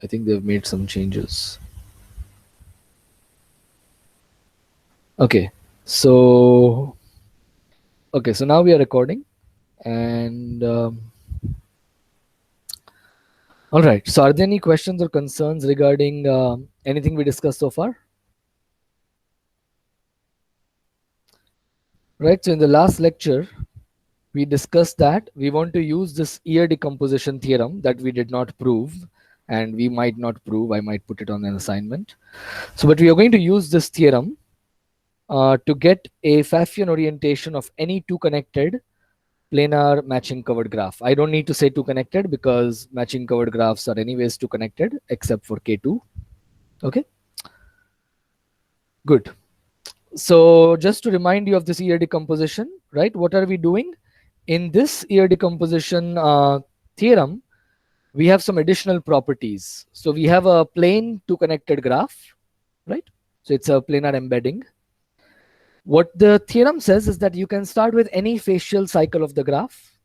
I think they've made some changes. Okay, so now we are recording, and all right. So, are there any questions or concerns regarding anything we discussed so far? Right. So, in the last lecture, we discussed that we want to use this ear decomposition theorem that we did not prove, and we might not prove. I might put it on an assignment. So, but we are going to use this theorem to get a Pfaffian orientation of any two connected planar matching covered graph. I don't need to say two connected because matching covered graphs are anyways two connected except for K2. Okay, good. So just to remind you of this ear decomposition, right? What are we doing? In this ear decomposition theorem, we have some additional properties. So we have a plane two connected graph, right? So it's a planar embedding. What the theorem says is that you can start with any facial cycle of the graph,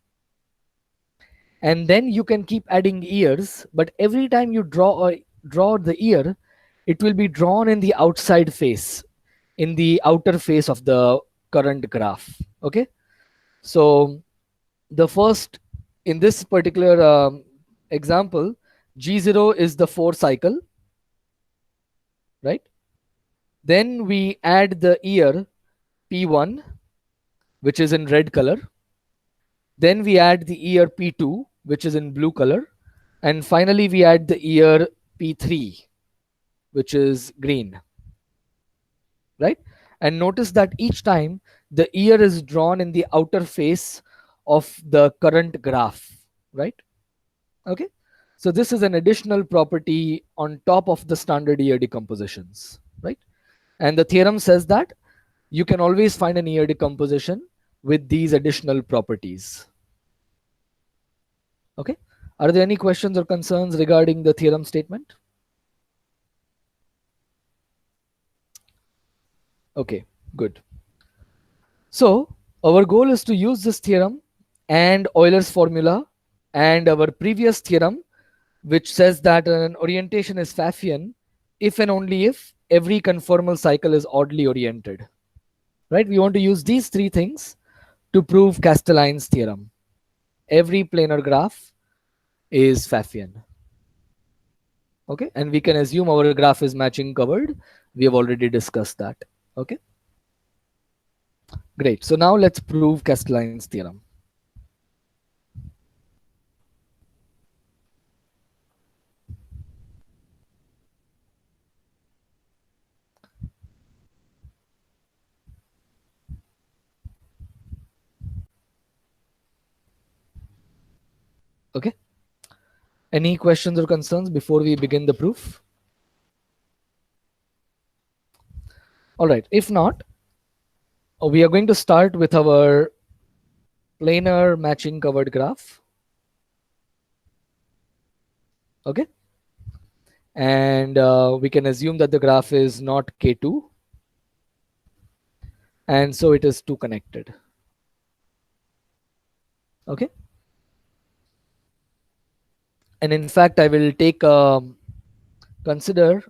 and then you can keep adding ears, but every time you draw the ear, it will be drawn in the outside face, in the outer face of the current graph. Okay, so the first, in this particular example, G0 is the 4 cycle, right? Then we add the ear P1, which is in red color. Then we add the ear P2, which is in blue color. And finally, we add the ear P3, which is green, right? And notice that each time the ear is drawn in the outer face of the current graph, right? Okay. So this is an additional property on top of the standard ear decompositions, right? And the theorem says that you can always find an ear decomposition with these additional properties. Okay. Are there any questions or concerns regarding the theorem statement? Okay, good. So our goal is to use this theorem and Euler's formula and our previous theorem, which says that an orientation is Pfaffian if and only if every conformal cycle is oddly oriented. Right? We want to use these three things to prove Castelline's theorem. Every planar graph is Pfaffian. Okay, and we can assume our graph is matching covered. We have already discussed that. Okay, great. So now let's prove Castelline's theorem. Okay. Any questions or concerns before we begin the proof? All right. If not, we are going to start with our planar matching covered graph. Okay. And we can assume that the graph is not K2. And so it is two connected. Okay. And in fact, I will take consider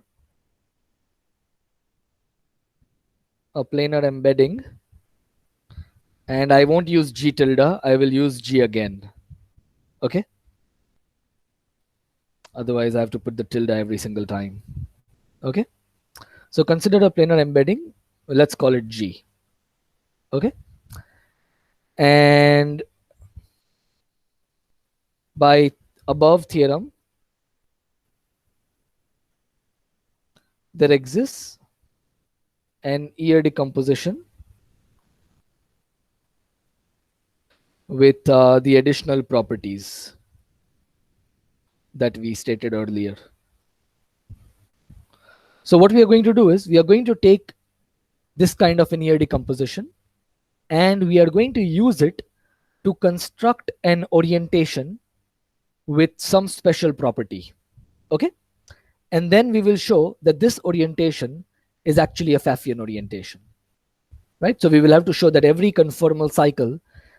a planar embedding, and I won't use G tilde, I will use G again. Okay. Otherwise, I have to put the tilde every single time. Okay. So consider a planar embedding. Let's call it G. Okay. And by above theorem, there exists an ear decomposition with the additional properties that we stated earlier. So what we are going to do is we are going to take this kind of an ear decomposition and we are going to use it to construct an orientation with some special property. Okay. And then we will show that this orientation is actually a Pfaffian orientation. Right. So we will have to show that every conformal cycle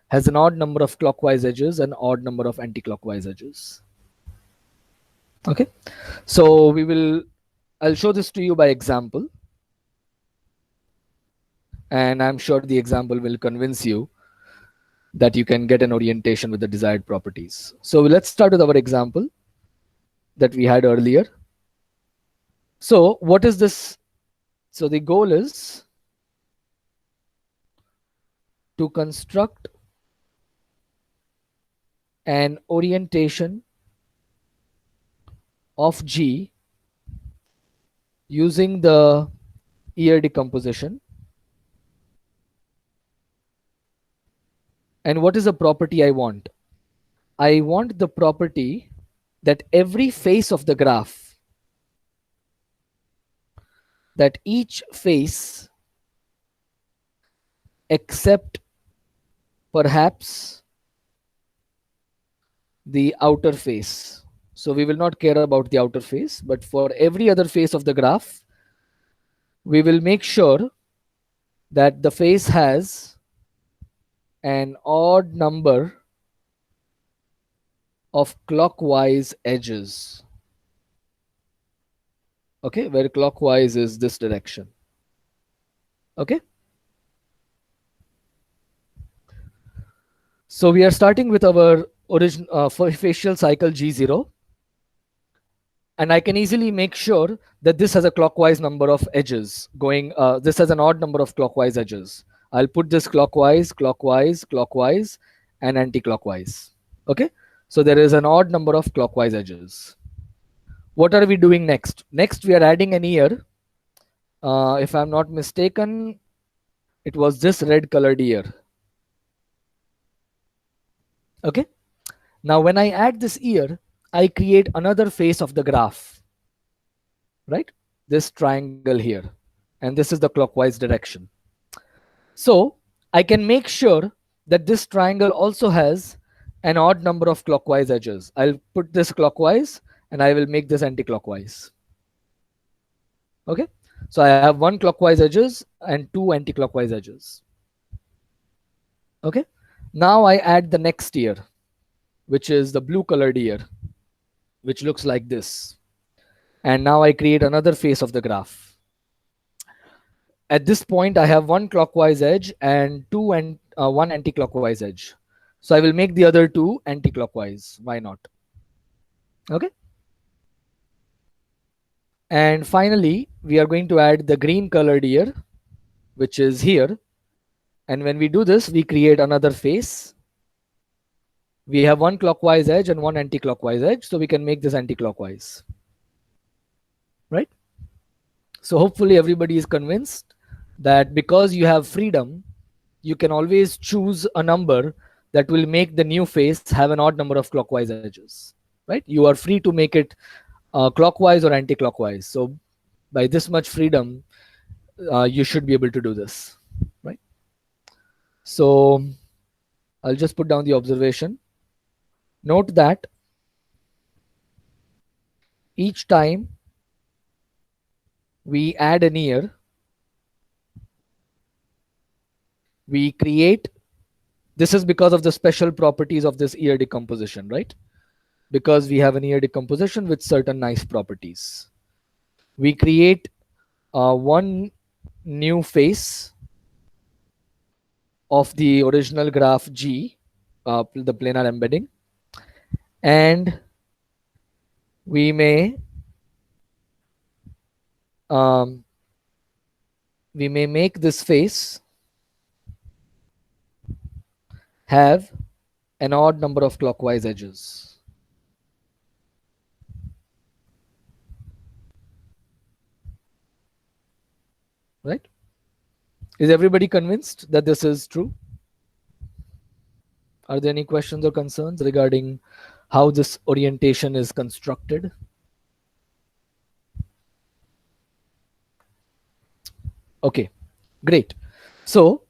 has an odd number of clockwise edges and odd number of anti-clockwise edges. Okay, so I'll show this to you by example, and I'm sure the example will convince you that you can get an orientation with the desired properties. So let's start with our example that we had earlier. So what is this? So the goal is to construct an orientation of G using the ear decomposition. And what is the property I want? I want the property that every face of the graph, that each face except perhaps the outer face. So we will not care about the outer face, but for every other face of the graph, we will make sure that the face has an odd number of clockwise edges. Okay, where clockwise is this direction. Okay, so we are starting with our facial cycle G0, and I can easily make sure that this has a clockwise number of edges going. This has an odd number of clockwise edges. I'll put this clockwise, clockwise, clockwise, and anti-clockwise. Okay, so there is an odd number of clockwise edges. What are we doing next? Next, we are adding an ear. If I'm not mistaken, it was this red colored ear. Okay, now when I add this ear, I create another face of the graph, right? This triangle here, and this is the clockwise direction. So I can make sure that this triangle also has an odd number of clockwise edges. I'll put this clockwise and I will make this anti-clockwise. Okay, so I have one clockwise edges and two anti-clockwise edges. Okay, now I add the next ear, which is the blue colored ear, which looks like this. And now I create another face of the graph. At this point, I have one clockwise edge and one anti-clockwise edge. So I will make the other two anti-clockwise. Why not? Okay. And finally, we are going to add the green colored ear, which is here. And when we do this, we create another face. We have one clockwise edge and one anti-clockwise edge, so we can make this anti-clockwise. Right? So hopefully everybody is convinced that because you have freedom, you can always choose a number that will make the new face have an odd number of clockwise edges. Right? You are free to make it clockwise or anti-clockwise. So by this much freedom, you should be able to do this. Right? So I'll just put down the observation. Note that each time we add an ear, we create, this is because of the special properties of this ear decomposition, right? Because we have an ear decomposition with certain nice properties. We create one new face of the original graph G, the planar embedding, and we may um, make this face have an odd number of clockwise edges. Right? Is everybody convinced that this is true? Are there any questions or concerns regarding how this orientation is constructed? Okay, great. So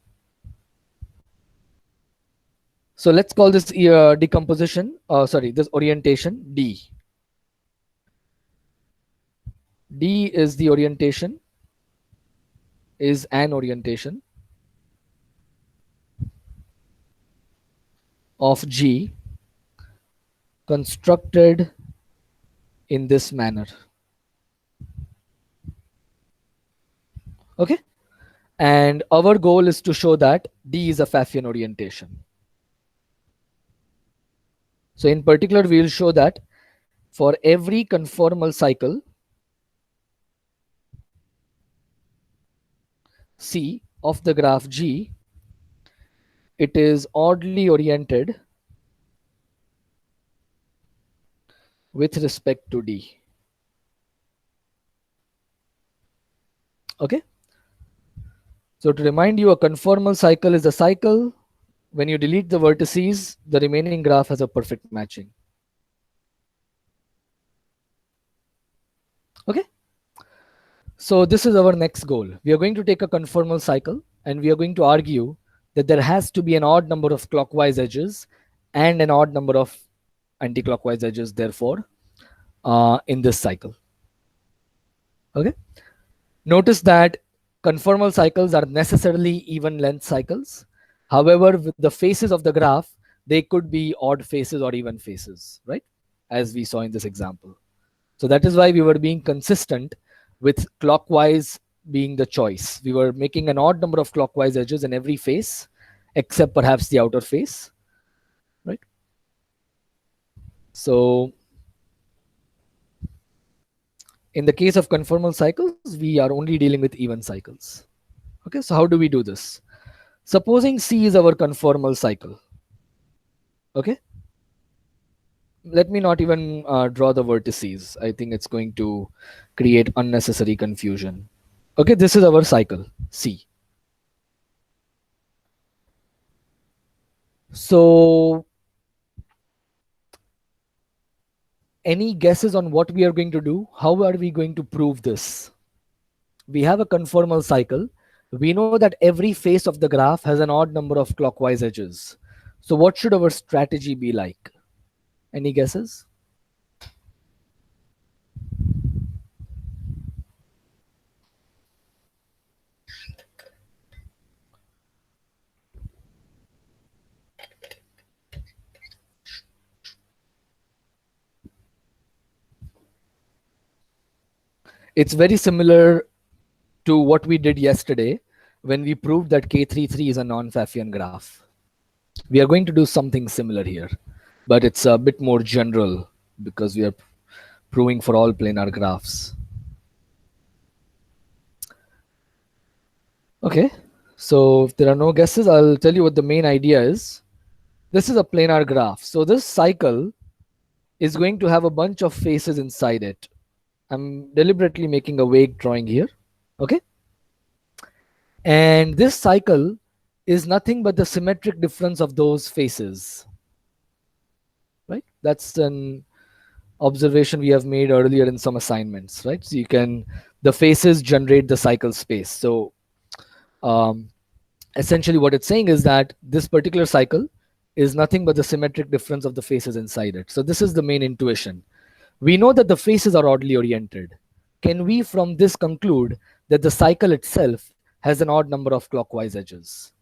let's call this decomposition, sorry, this orientation D. D is the orientation, is an orientation of G constructed in this manner. Okay, and our goal is to show that D is a Pfaffian orientation. So in particular, we will show that for every conformal cycle C of the graph G, it is oddly oriented with respect to D. Okay. So to remind you, a conformal cycle is a cycle when you delete the vertices, the remaining graph has a perfect matching. Okay. So this is our next goal. We are going to take a conformal cycle and we are going to argue that there has to be an odd number of clockwise edges and an odd number of anti-clockwise edges, therefore, in this cycle. Okay. Notice that conformal cycles are necessarily even length cycles. However, with the faces of the graph, they could be odd faces or even faces, right? As we saw in this example. So that is why we were being consistent with clockwise being the choice. We were making an odd number of clockwise edges in every face, except perhaps the outer face, right? So in the case of conformal cycles, we are only dealing with even cycles. Okay, so how do we do this? Supposing C is our conformal cycle. Okay, let me not even draw the vertices. I think it's going to create unnecessary confusion. Okay, this is our cycle C. So any guesses on what we are going to do? How are we going to prove this? We have a conformal cycle. We know that every face of the graph has an odd number of clockwise edges. So what should our strategy be like? Any guesses? It's very similar to what we did yesterday when we proved that K33 is a non-Pfaffian graph. We are going to do something similar here, but it's a bit more general because we are proving for all planar graphs. Okay, so if there are no guesses, I'll tell you what the main idea is. This is a planar graph. So this cycle is going to have a bunch of faces inside it. I'm deliberately making a vague drawing here. Okay. And this cycle is nothing but the symmetric difference of those faces. Right? That's an observation we have made earlier in some assignments, right? So you can, the faces generate the cycle space. So essentially what it's saying is that this particular cycle is nothing but the symmetric difference of the faces inside it. So this is the main intuition. We know that the faces are oddly oriented. Can we from this conclude that the cycle itself has an odd number of clockwise edges?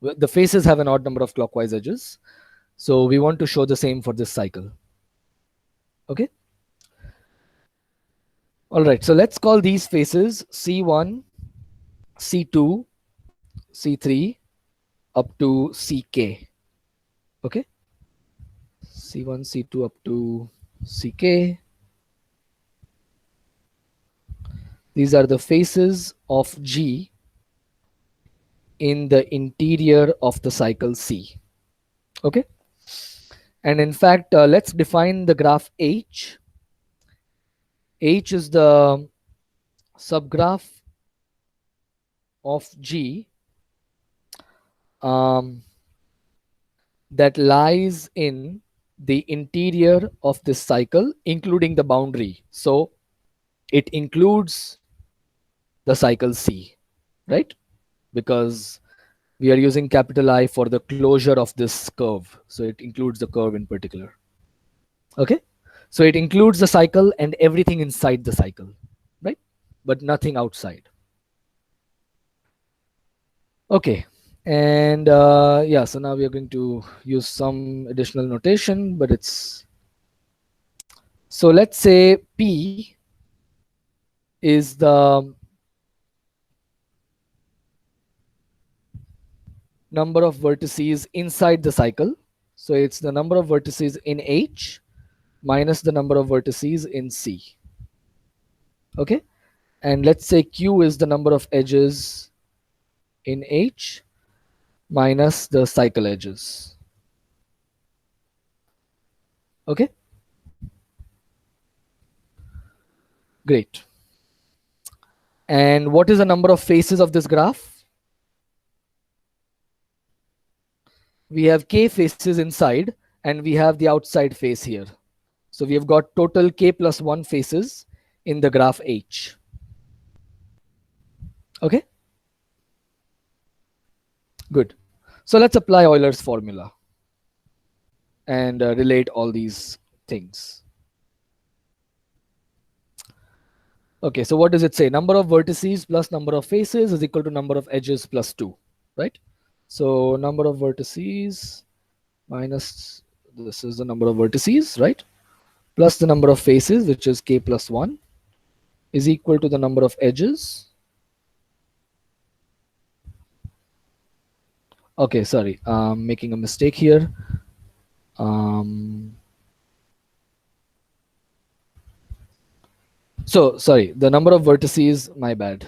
The faces have an odd number of clockwise edges. So we want to show the same for this cycle. Okay. All right. So let's call these faces C1, C2, C3 up to CK. Okay. C1, C2 up to CK. These are the faces of G in the interior of the cycle C. Okay. And in fact, let's define the graph H. H is the subgraph of G that lies in the interior of this cycle, including the boundary. So it includes the cycle C, right? Because we are using capital I for the closure of this curve. So it includes the curve in particular. Okay. So it includes the cycle and everything inside the cycle, right? But nothing outside. Okay. And yeah, so now we are going to use some additional notation, but it's So let's say P is the number of vertices inside the cycle. So it's the number of vertices in H minus the number of vertices in C. Okay. And let's say Q is the number of edges in H minus the cycle edges. Okay. Great. And what is the number of faces of this graph? We have K faces inside and we have the outside face here. So we have got total K plus 1 faces in the graph H. Okay. Good. So let's apply Euler's formula and relate all these things. Okay, so what does it say? Number of vertices plus number of faces is equal to number of edges plus 2, right? So number of vertices minus, this is the number of vertices, right? Plus the number of faces, which is K plus 1, is equal to the number of edges. Okay, sorry, I'm making a mistake here. So sorry, the number of vertices, my bad.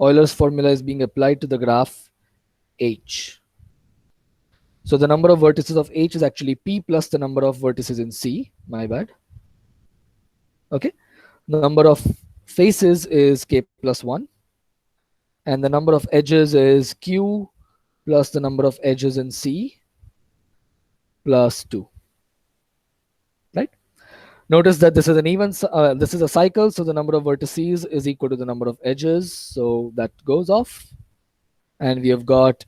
Euler's formula is being applied to the graph H. So the number of vertices of H is actually P plus the number of vertices in C, my bad. Okay, the number of faces is K plus 1 and the number of edges is Q plus the number of edges in C plus 2, right? Notice that this is an even, this is a cycle, so the number of vertices is equal to the number of edges, so that goes off. And we have got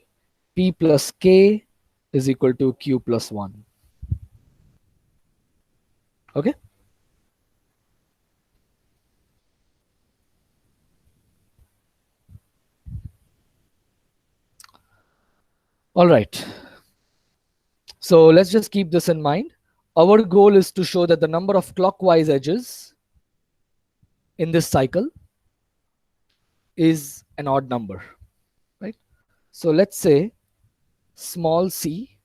P plus K is equal to Q plus 1. Okay. All right. So let's just keep this in mind. Our goal is to show that the number of clockwise edges in this cycle is an odd number, right? So let's say small c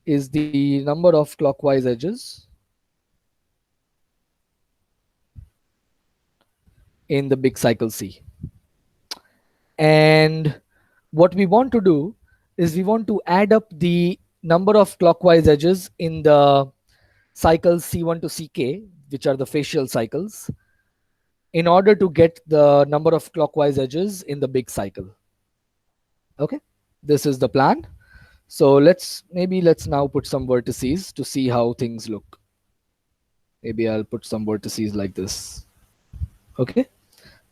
is the number of clockwise edges in the big cycle C. And what we want to do is we want to add up the number of clockwise edges in the cycles C1 to Ck, which are the facial cycles, in order to get the number of clockwise edges in the big cycle. Okay, this is the plan. So let's now put some vertices to see how things look. Maybe I'll put some vertices like this. Okay,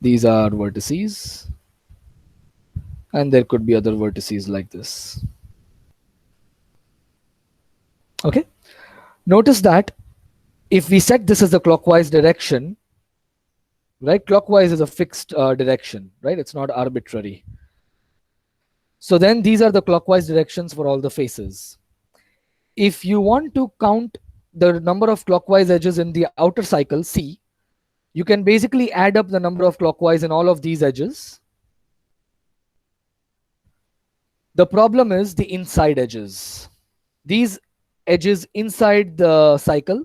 these are vertices, and there could be other vertices like this. Okay, notice that if we set this as the clockwise direction, right? Clockwise is a fixed direction, right? It's not arbitrary. So then these are the clockwise directions for all the faces. If you want to count the number of clockwise edges in the outer cycle C, you can basically add up the number of clockwise in all of these edges. The problem is the inside edges. These edges inside the cycle,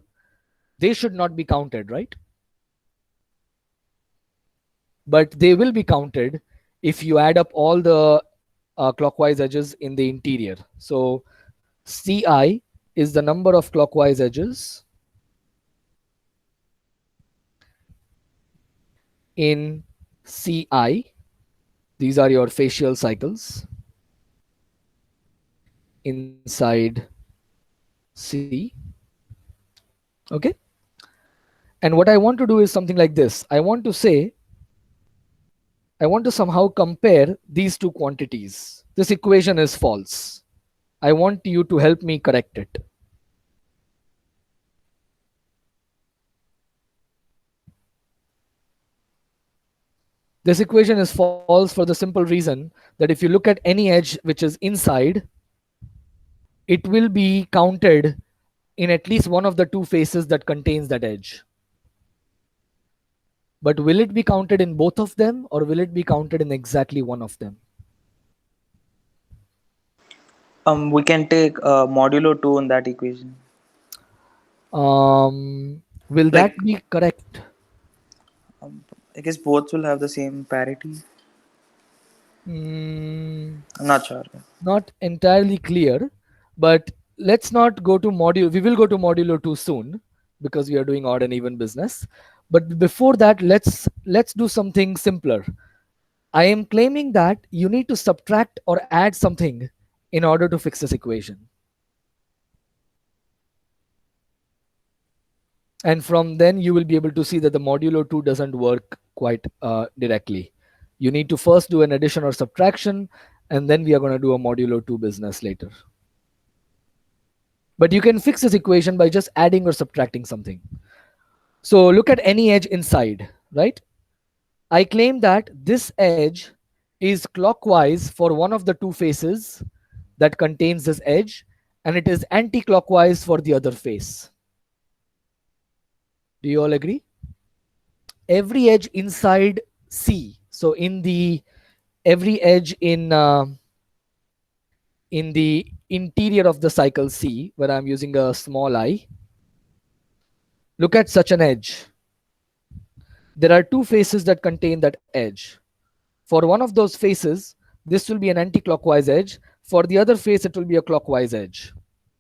they should not be counted, right? But they will be counted if you add up all the clockwise edges in the interior. So Ci is the number of clockwise edges in Ci. These are your facial cycles inside C. Okay. And what I want to do is something like this. I want to somehow compare these two quantities. This equation is false. I want you to help me correct it. This equation is false for the simple reason that if you look at any edge which is inside, it will be counted in at least one of the two faces that contains that edge. But will it be counted in both of them, or will it be counted in exactly one of them? We can take modulo 2 in that equation. Will that Like, be correct? um, I guess both will have the same parity. Mm, I'm not sure. not entirely clear, but let's not go to module. We will go to modulo 2 soon because we are doing odd and even business. But before that, let's do something simpler. I am claiming that you need to subtract or add something in order to fix this equation. And from then you will be able to see that the modulo 2 doesn't work quite directly. You need to first do an addition or subtraction, and then we are going to do a modulo 2 business later. But you can fix this equation by just adding or subtracting something. So look at any edge inside, right? I claim that this edge is clockwise for one of the two faces that contains this edge, and it is anti-clockwise for the other face. Do you all agree? Every edge inside C, so in the every edge in the interior of the cycle C, where I'm using a small I, look at such an edge. There are two faces that contain that edge. For one of those faces, this will be an anti-clockwise edge. For the other face, it will be a clockwise edge.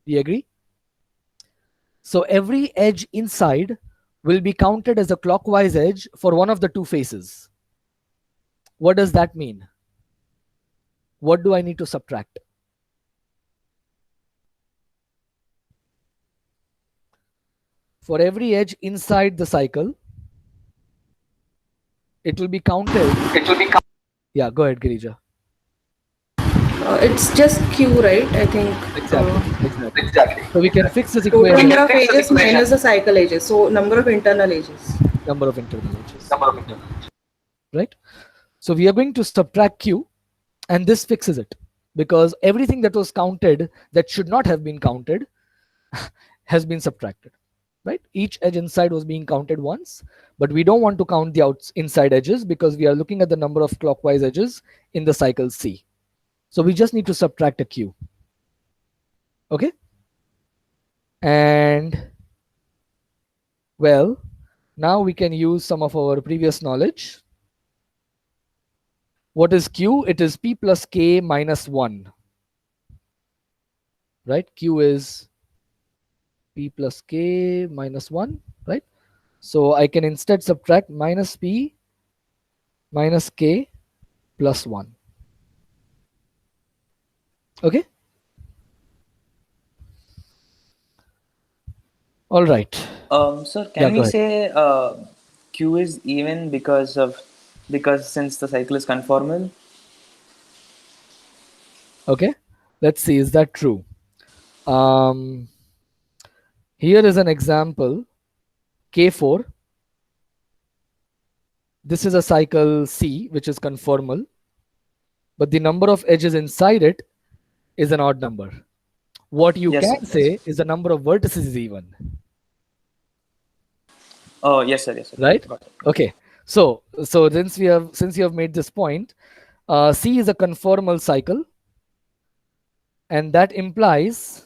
Do you agree? So every edge inside will be counted as a clockwise edge for one of the two faces. What does that mean? What do I need to subtract? For every edge inside the cycle, it will be counted. It will be Yeah, go ahead, Girija. it's just Q, right? I think Exactly, exactly. exactly. So we can fix this Total equation. number of ages minus the cycle ages. So number of internal ages. Number of internal edges. Number of Yeah. internal ages. Right? So we are going to subtract Q, and this fixes it, because everything that was counted that should not have been counted has been subtracted. Right? Each edge inside was being counted once, but we don't want to count the inside edges because we are looking at the number of clockwise edges in the cycle C. So we just need to subtract a Q. Okay? And well, now we can use some of our previous knowledge. What is Q? It is P plus K minus 1. Right? Q is P plus K minus 1. Right? So I can instead subtract minus P minus K plus 1. Okay? All right. Sir, Yeah, can go we ahead. say Q is even because since the cycle is conformal? Okay. Let's see. Is that true? Um, Here is an example. K4. This is a cycle C, which is conformal, but the number of edges inside it is an odd number. What you Yes, sir. can Yes, sir. say is the number of vertices is even. Oh, yes, sir. Yes, sir. Right? Got it. Okay. So since you have made this point, C is a conformal cycle, and that implies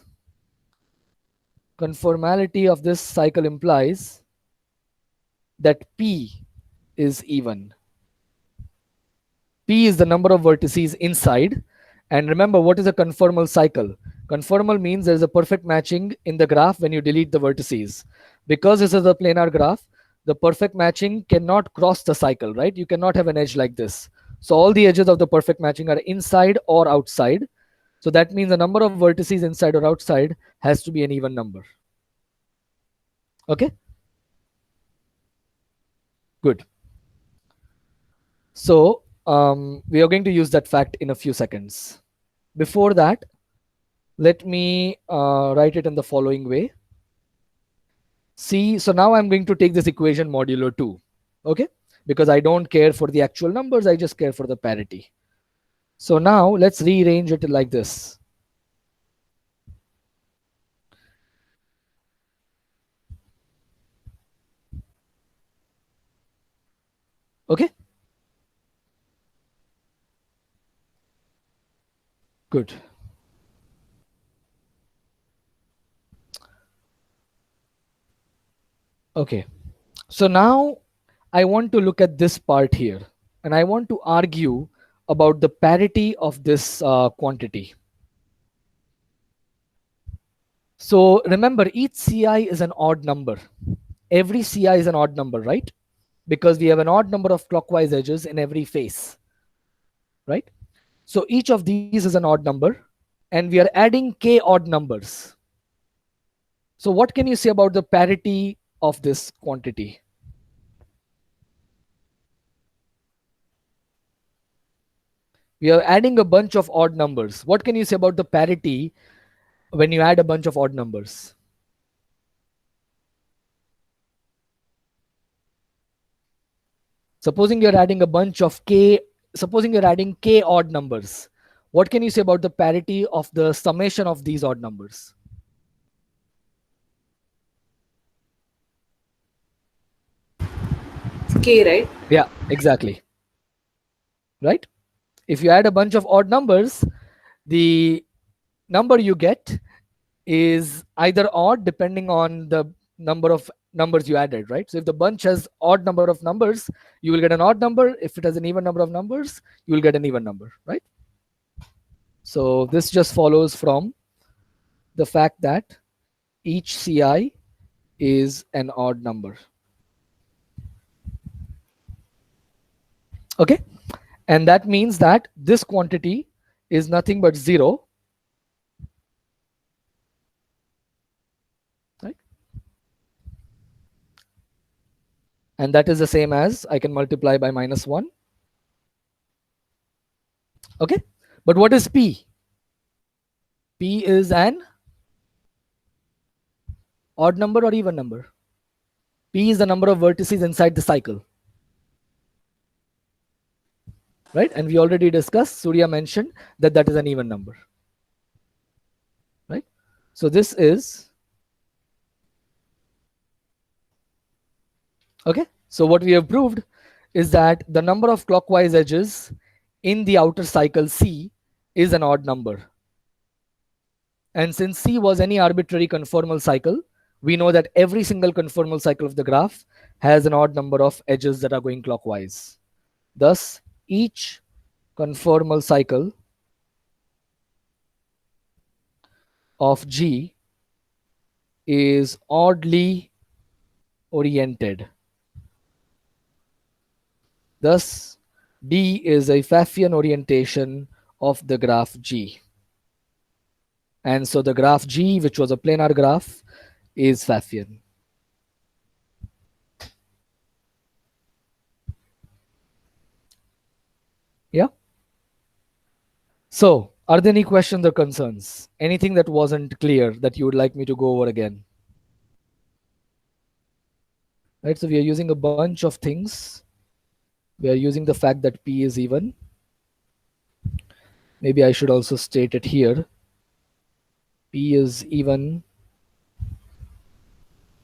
conformality of this cycle implies that P is even. P is the number of vertices inside. And remember, what is a conformal cycle? Conformal means there is a perfect matching in the graph when you delete the vertices. Because this is a planar graph, the perfect matching cannot cross the cycle, right? You cannot have an edge like this. So all the edges of the perfect matching are inside or outside. So that means the number of vertices inside or outside has to be an even number. Okay? Good. So we are going to use that fact in a few seconds. Before that, let me write it in the following way. See, so now I'm going to take this equation modulo 2, okay? Because I don't care for the actual numbers, I just care for the parity. So now let's rearrange it like this. Okay. Good. Okay. So now I want to look at this part here, and I want to argue about the parity of this quantity. So remember, each CI is an odd number. Every CI is an odd number, right? Because we have an odd number of clockwise edges in every face, right? So each of these is an odd number, and we are adding k odd numbers. So what can you say about the parity of this quantity? We are adding a bunch of odd numbers. What can you say about the parity when you add a bunch of odd numbers? Supposing you're adding a bunch of k, supposing you're adding k odd numbers, what can you say about the parity of the summation of these odd numbers? K, right? Yeah, exactly. Right? If you add a bunch of odd numbers, the number you get is either odd depending on the number of numbers you added, right? So if the bunch has odd number of numbers, you will get an odd number. If it has an even number of numbers, you will get an even number, right? So this just follows from the fact that each CI is an odd number. Okay, and that means that this quantity is nothing but 0, right? And that is the same as I can multiply by -1. Okay, but what is P? P is an odd number or even number? P is the number of vertices inside the cycle, right? And we already discussed, Surya mentioned that that is an even number, right? So this is, okay, so what we have proved is that the number of clockwise edges in the outer cycle C is an odd number. And since C was any arbitrary conformal cycle, we know that every single conformal cycle of the graph has an odd number of edges that are going clockwise. Thus, each conformal cycle of G is oddly oriented. Thus, D is a Pfaffian orientation of the graph G. And so the graph G, which was a planar graph, is Pfaffian. Yeah. So, are there any questions or concerns? Anything that wasn't clear that you would like me to go over again? Right, so we are using a bunch of things. We are using the fact that P is even. Maybe I should also state it here. P is even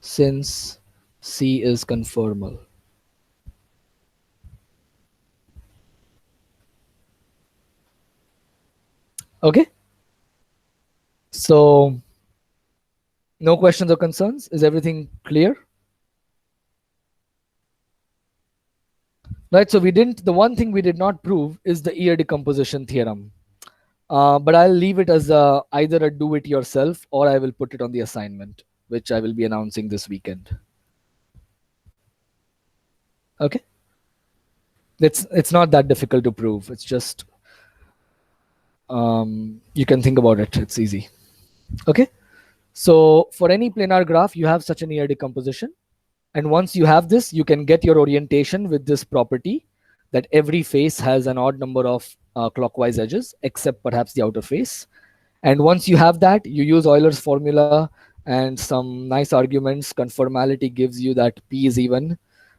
since C is conformal. Okay. So, no questions or concerns? Is everything clear? Right, so we didn't, the one thing we did not prove is the ear decomposition theorem. But I'll leave it as either a do it yourself or I will put it on the assignment, which I will be announcing this weekend. Okay. It's not that difficult to prove. It's just, you can think about it. It's easy. Okay. So for any planar graph, you have such an ear decomposition. And once you have this, you can get your orientation with this property that every face has an odd number of clockwise edges, except perhaps the outer face. And once you have that, you use Euler's formula and some nice arguments. Conformality gives you that P is even.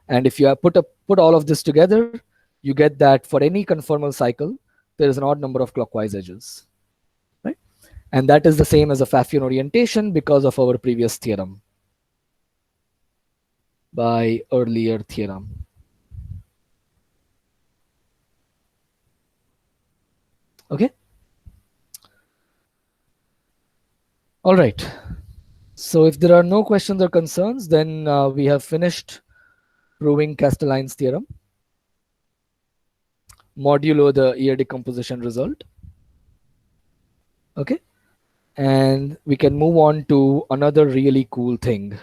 And if you have put all of this together, you get that for any conformal cycle, there is an odd number of clockwise edges, right? And that is the same as a Pfaffian orientation because of our previous theorem by earlier theorem. Okay. All right. So if there are no questions or concerns, then we have finished proving Castelline's theorem modulo the Ear decomposition result. Okay. And we can move on to another really cool thing,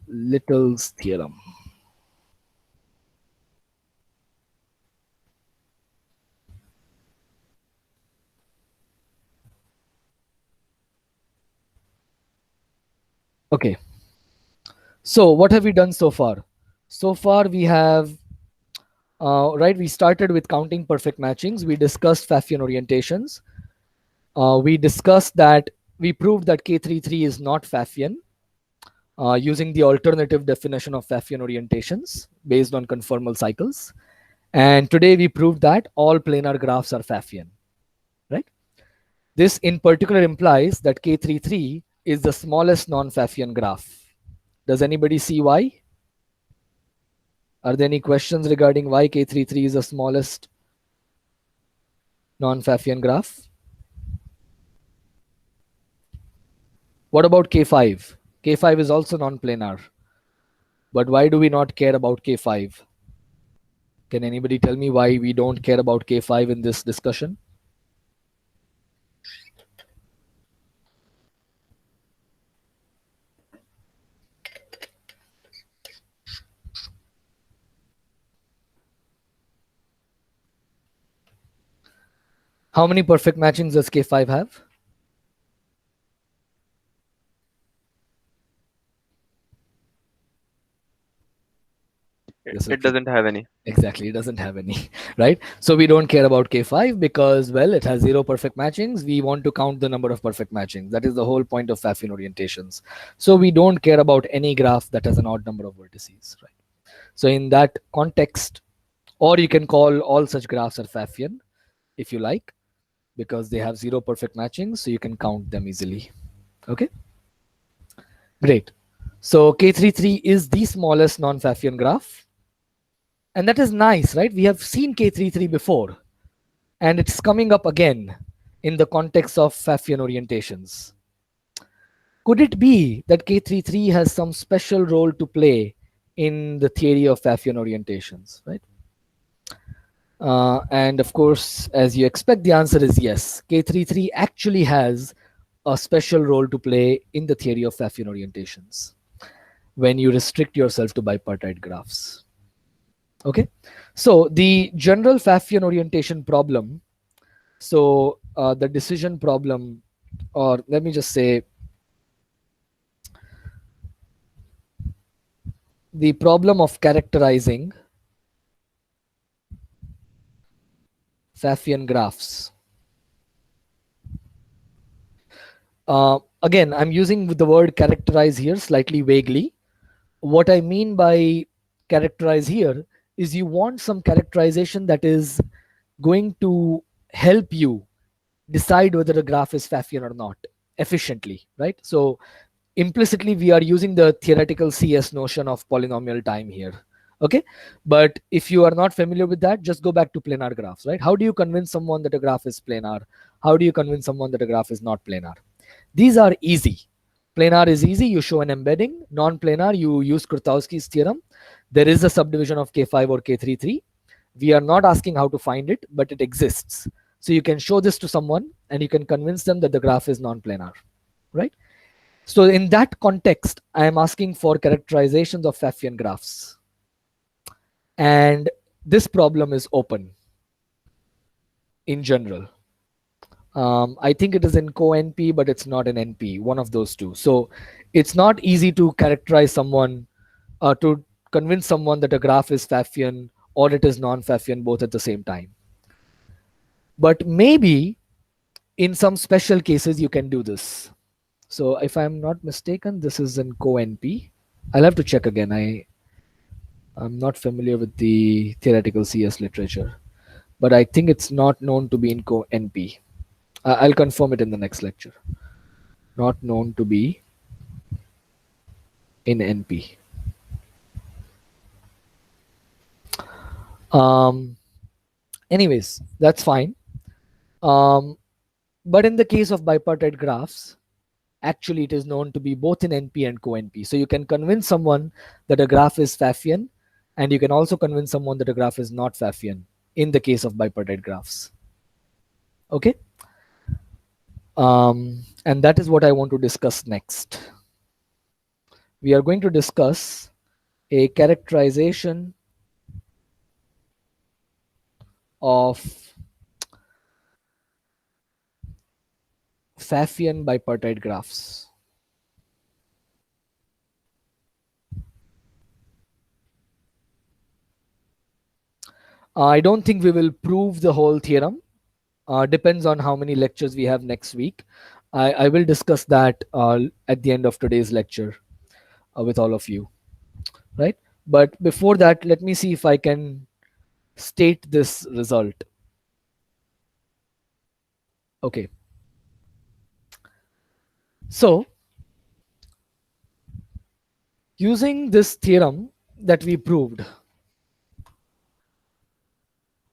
Little's theorem. Okay. So what have we done so far? So far we have, right, we started with counting perfect matchings. We discussed Pfaffian orientations. We discussed that we proved that K33 is not Pfaffian using the alternative definition of Pfaffian orientations based on conformal cycles. And today we proved that all planar graphs are Pfaffian, right? This in particular implies that K33 is the smallest non-Pfaffian graph. Does anybody see why? Are there any questions regarding why K33 is the smallest non-Pfaffian graph? What about K5? K5 is also non-planar. But why do we not care about K5? Can anybody tell me why we don't care about K5 in this discussion? How many perfect matchings does K5 have? Yes, It okay. doesn't have any. Exactly, it doesn't have any, right? So we don't care about K5 because, well, it has 0 perfect matchings. We want to count the number of perfect matchings. That is the whole point of Pfaffian orientations. So we don't care about any graph that has an odd number of vertices, right? So in that context, or you can call all such graphs are Pfaffian if you like, because they have 0 perfect matchings, so you can count them easily. Okay, great. So K33 is the smallest non-Pfaffian graph. And that is nice, right? We have seen K33 before, and it's coming up again in the context of Pfaffian orientations. Could it be that K33 has some special role to play in the theory of Pfaffian orientations, right? And of course, as you expect, the answer is yes. K33 actually has a special role to play in the theory of Pfaffian orientations when you restrict yourself to bipartite graphs. Okay, so the general Pfaffian orientation problem, so the decision problem, or let me just say the problem of characterizing Pfaffian graphs. Again, I'm using the word characterize here slightly vaguely. What I mean by characterize here is you want some characterization that is going to help you decide whether a graph is Pfaffian or not efficiently, right? So implicitly, we are using the theoretical CS notion of polynomial time here. Okay, but if you are not familiar with that, just go back to planar graphs, right? How do you convince someone that a graph is planar? How do you convince someone that a graph is not planar? These are easy. Planar is easy, you show an embedding. Non-planar, you use Krutowski's theorem. There is a subdivision of K5 or K33. We are not asking how to find it, but it exists. So you can show this to someone and you can convince them that the graph is non-planar, right? So in that context, I am asking for characterizations of Pfaffian graphs. And this problem is open in general. I think it is in co-NP, but it's not in NP, one of those two. So it's not easy to characterize someone, to convince someone that a graph is Pfaffian or it is non-Pfaffian both at the same time. But maybe in some special cases, you can do this. So if I'm not mistaken, this is in co-NP. I'll have to check again. I'm not familiar with the theoretical CS literature, but I think it's not known to be in co-NP. I'll confirm it in the next lecture. Not known to be in NP. Anyways, that's fine. But in the case of bipartite graphs, actually it is known to be both in NP and co-NP. So you can convince someone that a graph is Pfaffian, and you can also convince someone that a graph is not Pfaffian in the case of bipartite graphs. Okay. And that is what I want to discuss next. We are going to discuss a characterization of Pfaffian bipartite graphs. I don't think we will prove the whole theorem. Depends on how many lectures we have next week. I will discuss that at the end of today's lecture with all of you, right? But before that, let me see if I can state this result. Okay. So, using this theorem that we proved,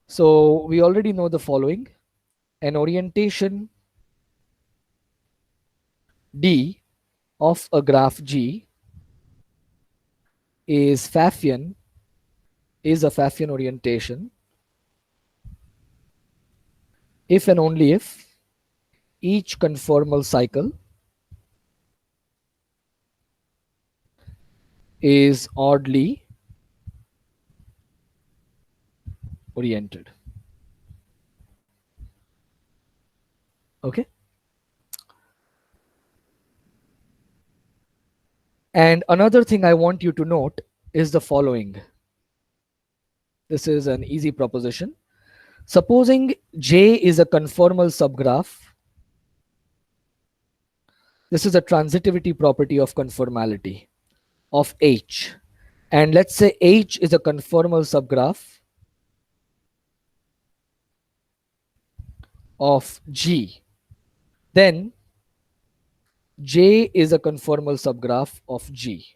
so we already know the following: an orientation D of a graph G is a Pfaffian orientation if and only if each conformal cycle is oddly oriented. Okay. And another thing I want you to note is the following. This is an easy proposition. Supposing J is a conformal subgraph, this is a transitivity property of conformality of H. And let's say H is a conformal subgraph of G. Then J is a conformal subgraph of G.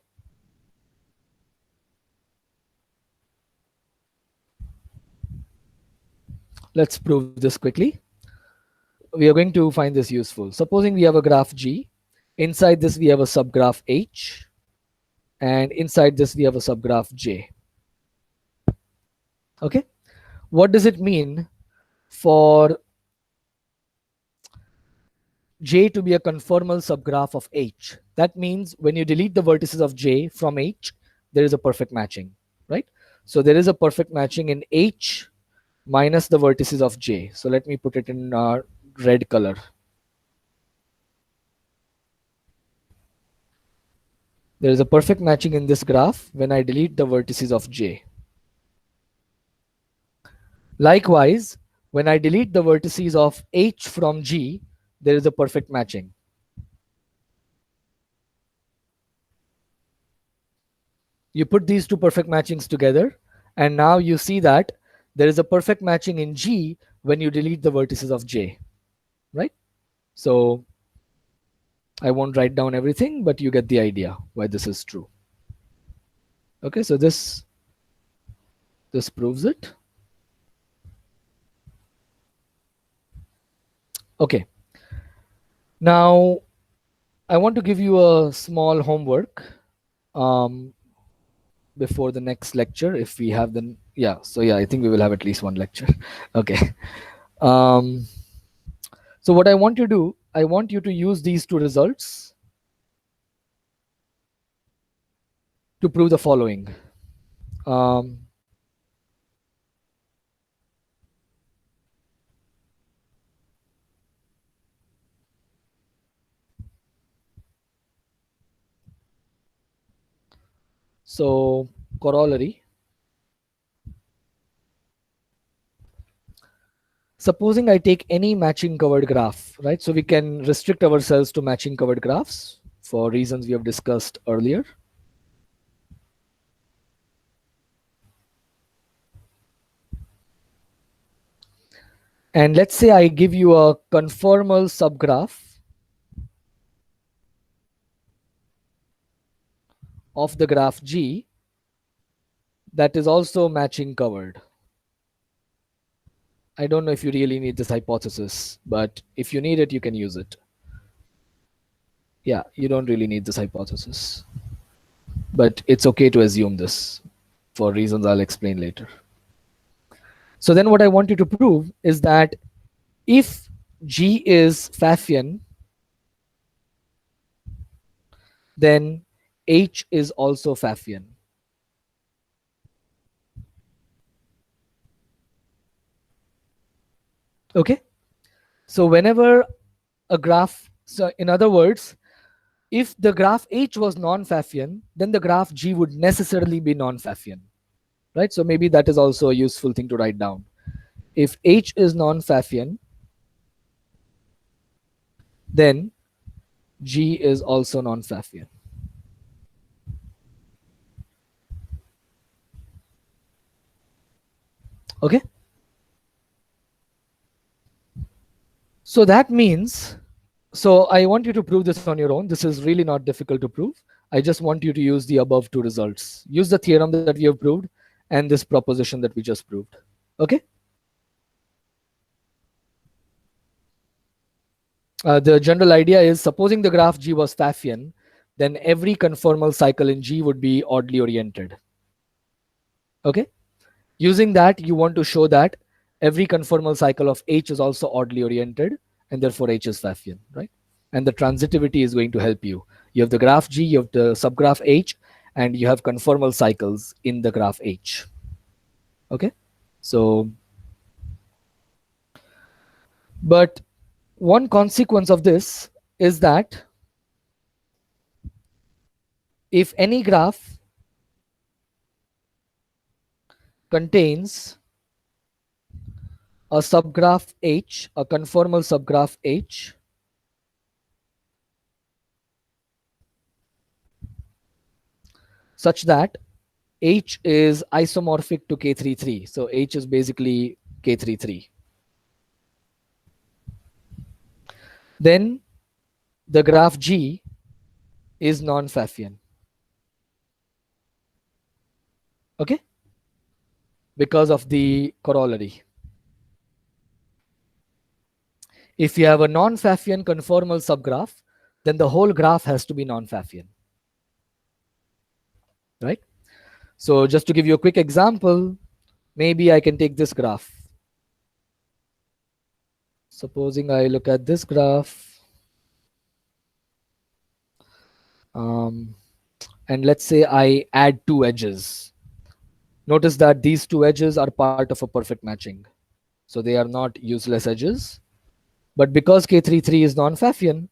Let's prove this quickly. We are going to find this useful. Supposing we have a graph G, inside this we have a subgraph H, and inside this we have a subgraph J. Okay. What does it mean for J to be a conformal subgraph of H? That means when you delete the vertices of J from H, there is a perfect matching, right? So there is a perfect matching in H minus the vertices of J. So let me put it in red color. There is a perfect matching in this graph when I delete the vertices of J. Likewise, when I delete the vertices of H from G, there is a perfect matching. You put these two perfect matchings together, and now you see that there is a perfect matching in G when you delete the vertices of J, right? So I won't write down everything, but you get the idea why this is true. Okay, so this proves it. Okay. Now, I want to give you a small homework before the next lecture, if we have the, yeah, so yeah, I think we will have at least one lecture. Okay. So what I want you to do, I want you to use these two results to prove the following. So corollary. Supposing I take any matching covered graph, right? So we can restrict ourselves to matching covered graphs for reasons we have discussed earlier. And let's say I give you a conformal subgraph of the graph G that is also matching covered. I don't know if you really need this hypothesis, but if you need it, you can use it. Yeah, you don't really need this hypothesis, but it's okay to assume this for reasons I'll explain later. So then what I want you to prove is that if G is Pfaffian, then H is also Pfaffian. Okay? So whenever a graph, so in other words, if the graph H was non-Pfaffian, then the graph G would necessarily be non-Pfaffian, right? So maybe that is also a useful thing to write down. If H is non-Pfaffian, then G is also non-Pfaffian. Okay? So that means, so I want you to prove this on your own. This is really not difficult to prove. I just want you to use the above two results. Use the theorem that we have proved and this proposition that we just proved. Okay? The general idea is, supposing the graph G was Pfaffian, then every conformal cycle in G would be oddly oriented. Okay? Using that, you want to show that every conformal cycle of H is also oddly oriented, and therefore H is Pfaffian, right? And the transitivity is going to help you. You have the graph G, you have the subgraph H, and you have conformal cycles in the graph H. Okay? So, but one consequence of this is that if any graph contains a subgraph H, a conformal subgraph H, such that H is isomorphic to K33. So H is basically K33. Then the graph G is non-Pfaffian. Okay? Because of the corollary. If you have a non-Pfaffian conformal subgraph, then the whole graph has to be non-Pfaffian. Right? So just to give you a quick example, maybe I can take this graph. Supposing I look at this graph, and let's say I add two edges. Notice that these two edges are part of a perfect matching. So they are not useless edges. But because K33 is non-Pfaffian,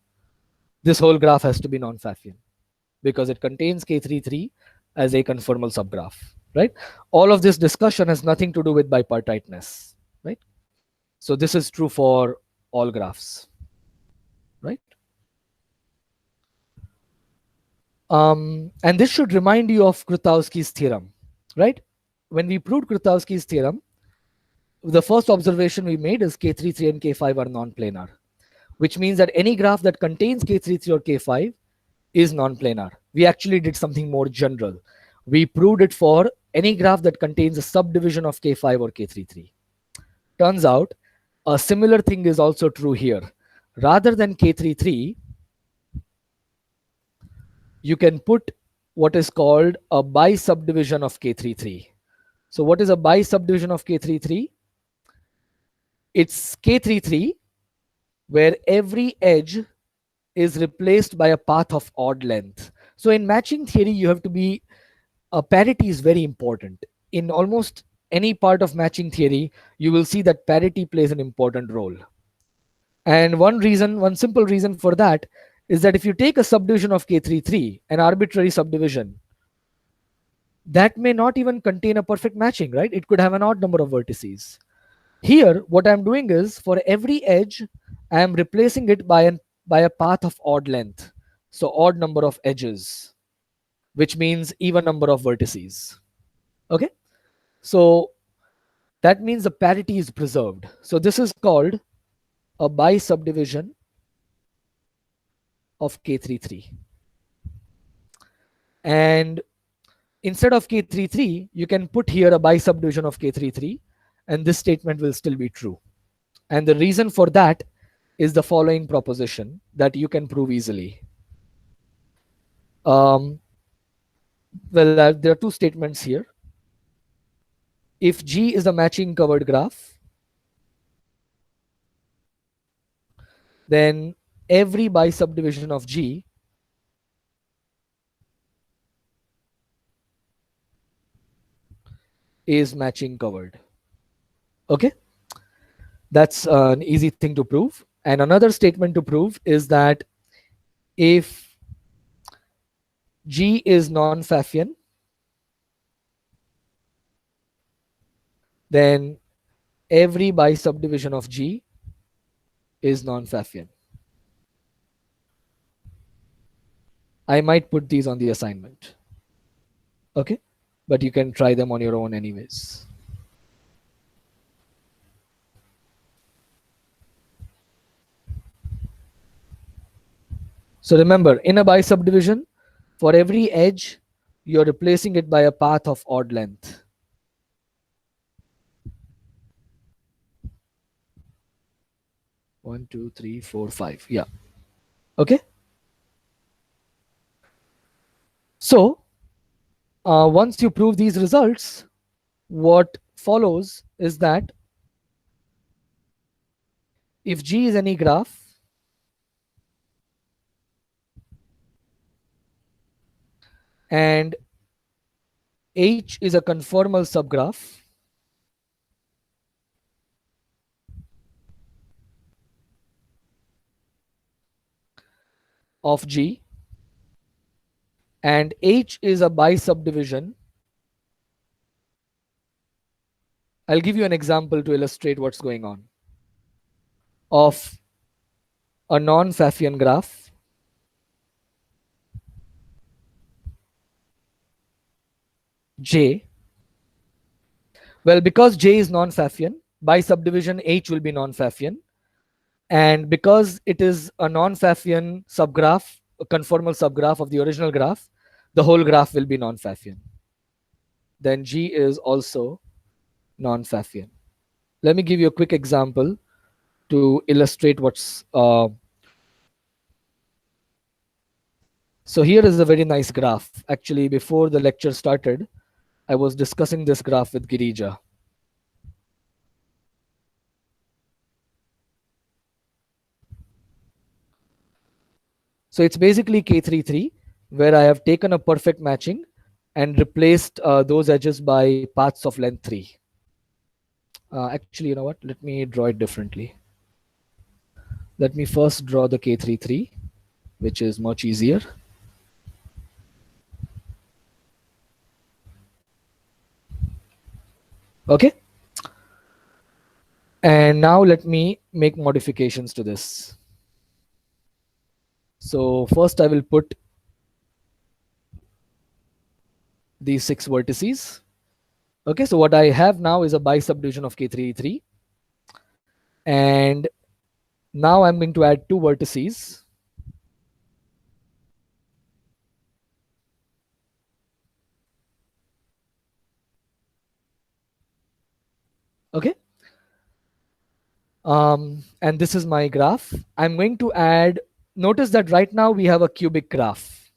this whole graph has to be non-Pfaffian because it contains K33 as a conformal subgraph, right? All of this discussion has nothing to do with bipartiteness, right? So this is true for all graphs, right? And this should remind you of Krutowski's theorem, right? When we proved Krutowski's theorem, the first observation we made is K33 and K5 are non-planar, which means that any graph that contains K33 or K5 is non-planar. We actually did something more general. We proved it for any graph that contains a subdivision of K5 or K33. Turns out a similar thing is also true here. Rather than K33, you can put what is called a bi-subdivision of K33. So what is a bi-subdivision of K33? It's K33 where every edge is replaced by a path of odd length. So in matching theory, you have to be, parity is very important. In almost any part of matching theory, you will see that parity plays an important role. And one simple reason for that is that if you take a subdivision of K33, an arbitrary subdivision, that may not even contain a perfect matching, right? It could have an odd number of vertices. Here, what I'm doing is for every edge, I am replacing it by a path of odd length. So odd number of edges, which means even number of vertices. Okay? So that means the parity is preserved. So this is called a bi-subdivision of K33. And instead of K33, you can put here a bi-subdivision of K33 and this statement will still be true. And the reason for that is the following proposition that you can prove easily. Well, there are two statements here. If G is a matching covered graph, then every bisubdivision of G is matching covered. Okay, that's an easy thing to prove. And another statement to prove is that if G is non-Pfaffian, then every bisubdivision of G is non-Pfaffian. I might put these on the assignment. Okay, but you can try them on your own anyways. So remember, in a bisubdivision, for every edge, you're replacing it by a path of odd length. One, two, three, four, five. Yeah. Okay. So once you prove these results, what follows is that if G is any graph, and H is a conformal subgraph, of G, and H is a bisubdivision. I'll give you an example to illustrate what's going on. Of a non-Pfaffian graph J. Well, because J is non-Pfaffian, bisubdivision H will be non-Pfaffian. And because it is a non-Pfaffian subgraph, a conformal subgraph of the original graph, the whole graph will be non-Pfaffian. Then G is also non-Pfaffian. Let me give you a quick example to illustrate what's. So here is a very nice graph. Actually, before the lecture started, I was discussing this graph with Girija. So it's basically K33, where I have taken a perfect matching and replaced those edges by paths of length 3. Actually, you know what? Let me draw it differently. Let me first draw the K33, which is much easier. Okay. And now let me make modifications to this. So first I will put these 6 vertices. Okay, so what I have now is a bisubdivision of K33. And now I'm going to add 2 vertices. Okay. And this is my graph. I'm going to add, notice that right now we have a cubic graph.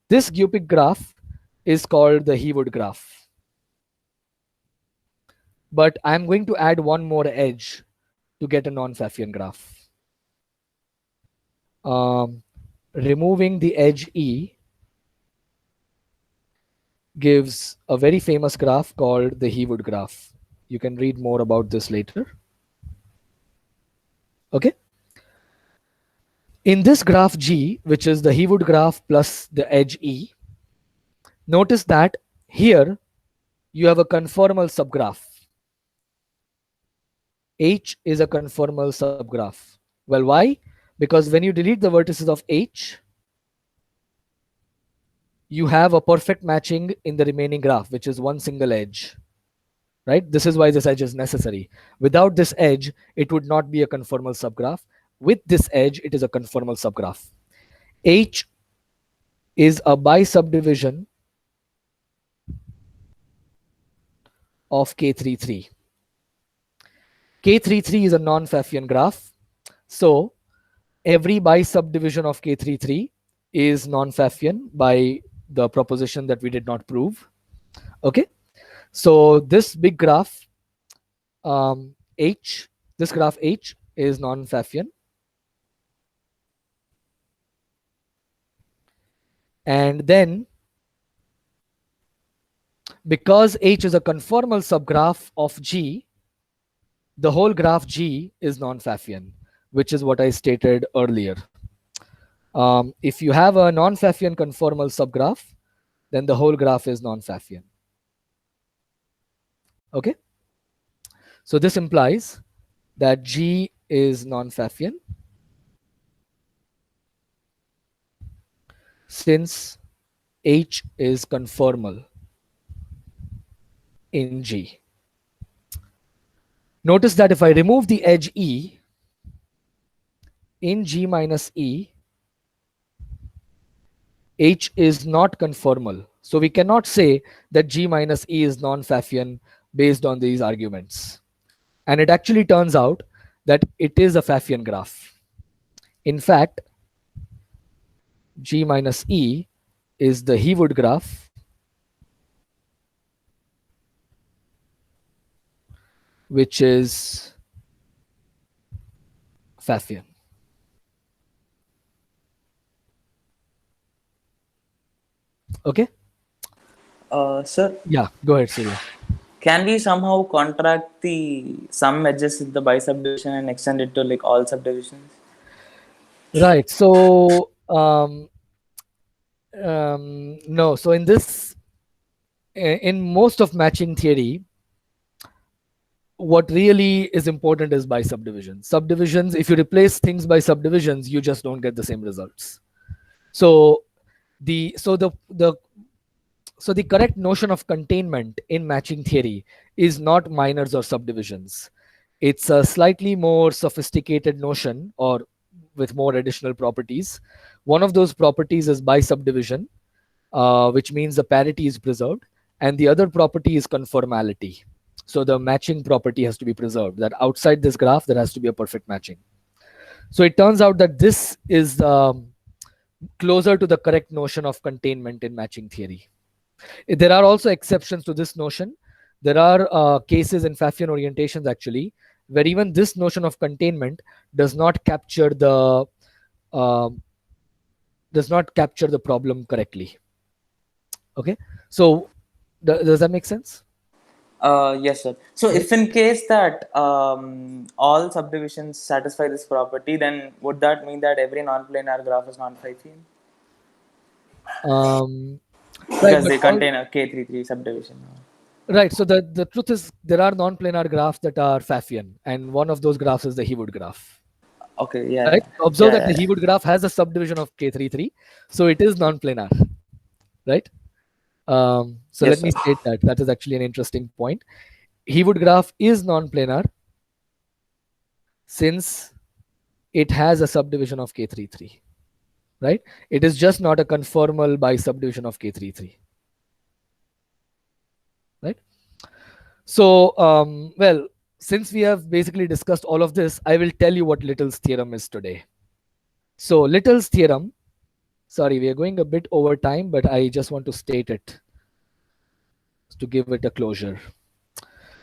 This cubic graph is called the Heawood graph. But I'm going to add one more edge to get a non-Pfaffian graph. Removing the edge E gives a very famous graph called the Heawood graph. You can read more about this later. Okay. In this graph G, which is the Heawood graph plus the edge E, notice that here you have a conformal subgraph. H is a conformal subgraph. Well, why? Because when you delete the vertices of H, you have a perfect matching in the remaining graph, which is one single edge. Right? This is why this edge is necessary. Without this edge, it would not be a conformal subgraph. With this edge, it is a conformal subgraph. H is a bisubdivision of K33. K33 is a non-Pfaffian graph. So every bi-subdivision of K33 is non-Pfaffian by the proposition that we did not prove. Okay. So this big graph, H, this graph H is non-Pfaffian. And then because H is a conformal subgraph of G, the whole graph G is non-Pfaffian, which is what I stated earlier. If you have a non-Pfaffian conformal subgraph, then the whole graph is non-Pfaffian. Okay. So this implies that G is non-Pfaffian since H is conformal in G. Notice that if I remove the edge E in G minus E, H is not conformal. So we cannot say that G minus E is non-Pfaffian based on these arguments. And it actually turns out that it is a Pfaffian graph. In fact, G minus E is the Heawood graph, which is Pfaffian. Okay? Sir, Yeah, go ahead, Surya. can we somehow contract the some edges in the bi-subdivision and extend it to like all subdivisions? Right. So, no. So in this, in most of matching theory, what really is important is by subdivisions. Subdivisions, if you replace things by subdivisions, you just don't get the same results. So the correct notion of containment in matching theory is not minors or subdivisions. It's a slightly more sophisticated notion, or with more additional properties. One of those properties is by subdivision, which means the parity is preserved, and the other property is conformality. So the matching property has to be preserved, that outside this graph there has to be a perfect matching. So it turns out that this is closer to the correct notion of containment in matching theory. There are also exceptions to this notion. There are cases in Pfaffian orientations actually where even this notion of containment does not capture the problem correctly. Okay, so does that make sense? Yes, sir. So if in case that all subdivisions satisfy this property, then would that mean that every non-planar graph is non-Pfaffian? Right, Because but they contain a K33 subdivision. right. So the truth is there are non-planar graphs that are Pfaffian, and one of those graphs is the Heawood graph. Okay, yeah. Right. Yeah. Observe Yeah, that the yeah. Heawood graph has a subdivision of K33, so it is non-planar. Right. So Yes, let me sir. state that. That is actually an interesting point. Heawood graph is non-planar since it has a subdivision of K33. Right. It is just not a conformal by subdivision of K33. Right. So, well, since we have basically discussed all of this, I will tell you what Little's theorem is today. So Little's theorem, sorry, we are going a bit over time, but I just want to state it to give it a closure.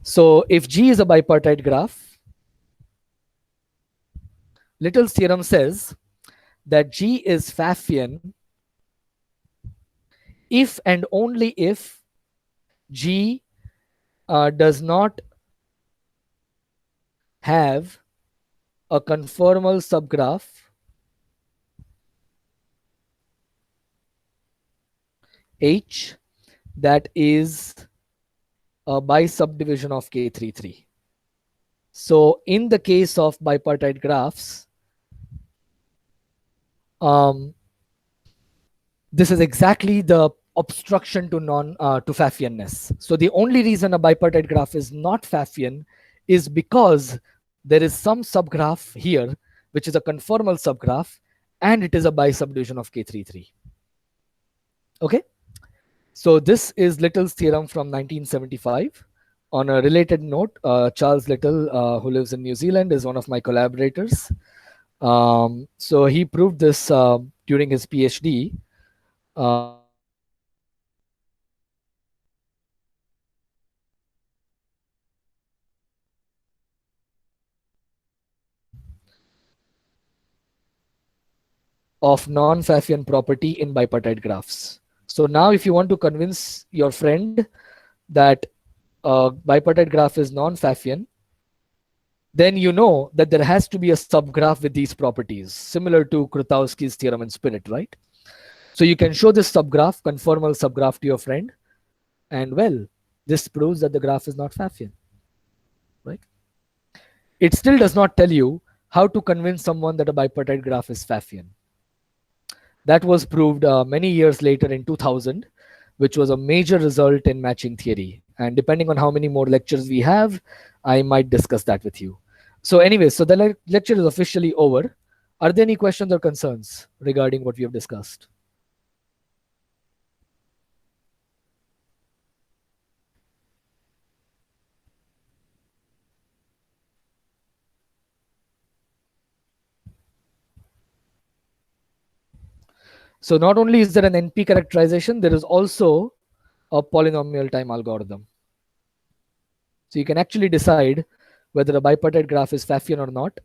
So if G is a bipartite graph, Little's theorem says that G is Pfaffian if and only if G does not have a conformal subgraph H that is a bi-subdivision of K33. So in the case of bipartite graphs, this is exactly the obstruction to Pfaffianness. So the only reason a bipartite graph is not Pfaffian is because there is some subgraph here, which is a conformal subgraph, and it is a bi-subdivision of K33. Okay. So this is Little's theorem from 1975 On a related note, Charles Little, who lives in New Zealand, is one of my collaborators. So he proved this during his PhD. Of non-Pfaffian property in bipartite graphs. So now if you want to convince your friend that a bipartite graph is non-Pfaffian, then you know that there has to be a subgraph with these properties, similar to Krotowski's theorem in spirit, right? So you can show this subgraph, conformal subgraph to your friend, and well, this proves that the graph is not Pfaffian, right? It still does not tell you how to convince someone that a bipartite graph is Pfaffian. That was proved many years later in 2000, which was a major result in matching theory. And depending on how many more lectures we have, I might discuss that with you. So anyway, so the lecture is officially over. Are there any questions or concerns regarding what we have discussed? So not only is there an NP characterization, there is also a polynomial time algorithm. So you can actually decide whether a bipartite graph is Pfaffian or not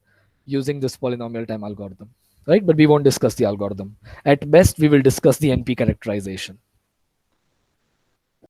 using this polynomial time algorithm, right? But we won't discuss the algorithm. At best, we will discuss the NP characterization.